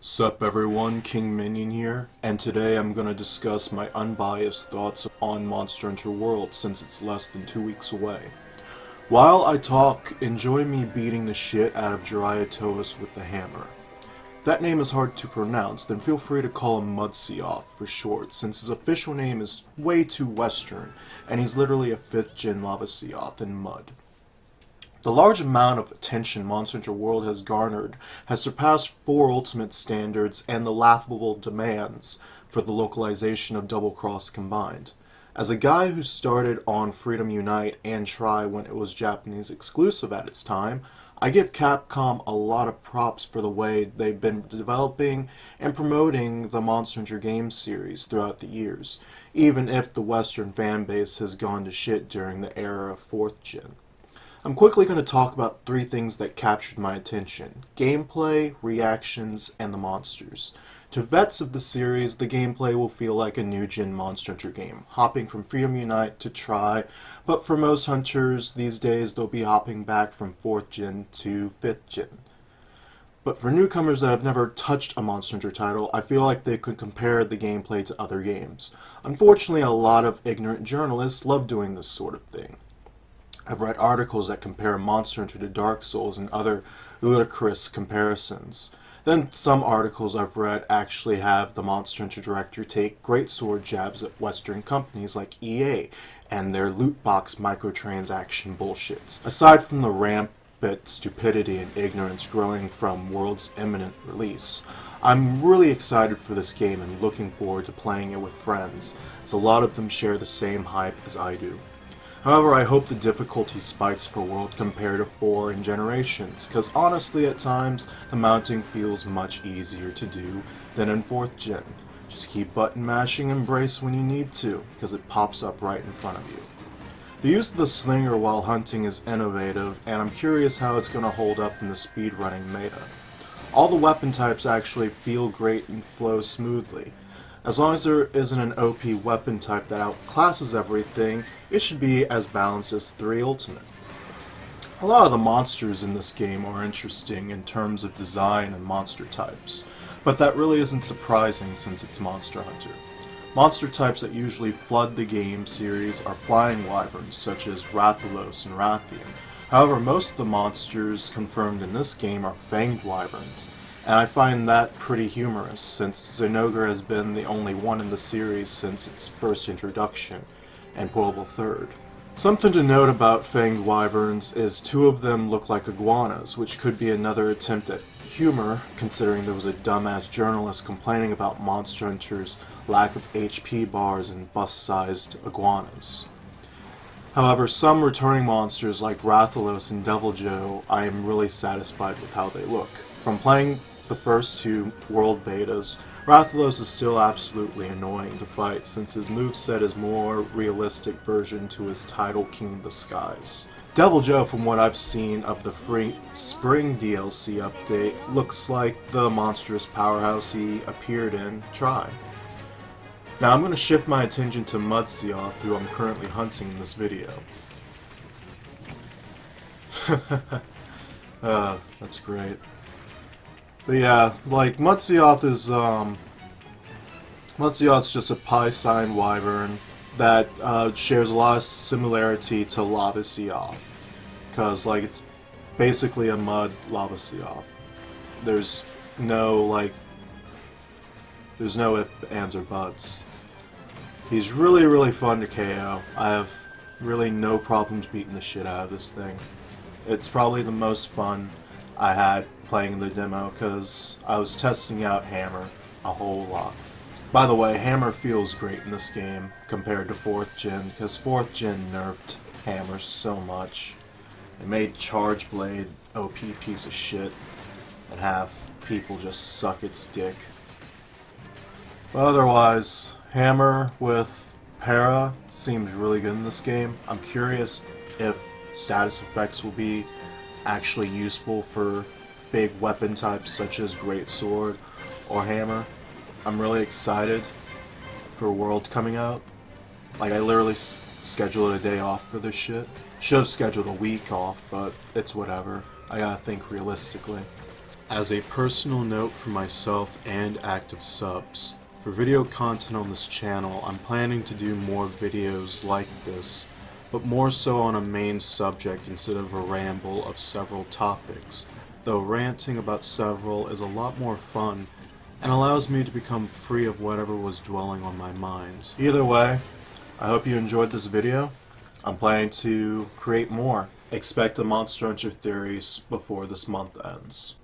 Sup everyone, King Minion here, and today I'm gonna discuss my unbiased thoughts on Monster Hunter World since it's less than 2 weeks away. While I talk, enjoy me beating the shit out of Jiraiya with the hammer. If that name is hard to pronounce, then feel free to call him Mudsioth for short, since his official name is way too western, and he's literally a 5th gen Lavasioth in mud. The large amount of attention Monster Hunter World has garnered has surpassed 4 Ultimate standards and the laughable demands for the localization of Double Cross combined. As a guy who started on Freedom Unite and Try when it was Japanese exclusive at its time, I give Capcom a lot of props for the way they've been developing and promoting the Monster Hunter game series throughout the years, even if the Western fanbase has gone to shit during the era of 4th gen. I'm quickly going to talk about 3 things that captured my attention: gameplay, reactions, and the monsters. To vets of the series, the gameplay will feel like a new-gen Monster Hunter game, hopping from Freedom Unite to Try, but for most hunters these days they'll be hopping back from 4th gen to 5th gen. But for newcomers that have never touched a Monster Hunter title, I feel like they could compare the gameplay to other games. Unfortunately, a lot of ignorant journalists love doing this sort of thing. I've read articles that compare Monster Hunter to Dark Souls and other ludicrous comparisons. Then some articles I've read actually have the Monster Hunter director take great sword jabs at Western companies like EA and their loot box microtransaction bullshit. Aside from the rampant stupidity and ignorance growing from World's imminent release, I'm really excited for this game and looking forward to playing it with friends, as a lot of them share the same hype as I do. However, I hope the difficulty spikes for World compared to 4 in Generations, because honestly at times the mounting feels much easier to do than in 4th gen. Just keep button mashing and brace when you need to, because it pops up right in front of you. The use of the slinger while hunting is innovative, and I'm curious how it's going to hold up in the speedrunning meta. All the weapon types actually feel great and flow smoothly. As long as there isn't an OP weapon type that outclasses everything, it should be as balanced as 3 Ultimate. A lot of the monsters in this game are interesting in terms of design and monster types, but that really isn't surprising since it's Monster Hunter. Monster types that usually flood the game series are flying wyverns such as Rathalos and Rathian. However, most of the monsters confirmed in this game are fanged wyverns, and I find that pretty humorous, since Zinogre has been the only one in the series since its first introduction, and Portable 3rd. Something to note about fanged wyverns is 2 of them look like iguanas, which could be another attempt at humor, considering there was a dumbass journalist complaining about Monster Hunter's lack of HP bars and bust-sized iguanas. However, some returning monsters like Rathalos and Deviljho, I am really satisfied with how they look. From playing the first 2 World Betas, Rathalos is still absolutely annoying to fight since his moveset is more realistic version to his title King of the Skies. Deviljho, from what I've seen of the free Spring DLC update, looks like the monstrous powerhouse he appeared in Try. Now I'm going to shift my attention to Mudsioth, who I'm currently hunting in this video. That's great. But yeah, like, Mudsioth is, Mudsioth's just a Pi-sign wyvern that shares a lot of similarity to Lavasioth. Because, like, it's basically a mud Lavasioth. There's no ifs, ands, or buts. He's really, really fun to KO. I have really no problems beating the shit out of this thing. It's probably the most fun I had playing the demo, because I was testing out Hammer a whole lot. By the way, Hammer feels great in this game compared to 4th gen, because 4th gen nerfed Hammer so much. It made Charge Blade OP piece of shit, and have people just suck its dick. But otherwise, Hammer with Para seems really good in this game. I'm curious if status effects will be actually useful for big weapon types such as Great Sword or Hammer. I'm really excited for World coming out. Like, I literally scheduled a day off for this shit. Should have scheduled a week off, but it's whatever. I gotta think realistically. As a personal note for myself and active subs, for video content on this channel, I'm planning to do more videos like this, but more so on a main subject instead of a ramble of several topics, though ranting about several is a lot more fun and allows me to become free of whatever was dwelling on my mind. Either way, I hope you enjoyed this video. I'm planning to create more. Expect a Monster Hunter Theories before this month ends.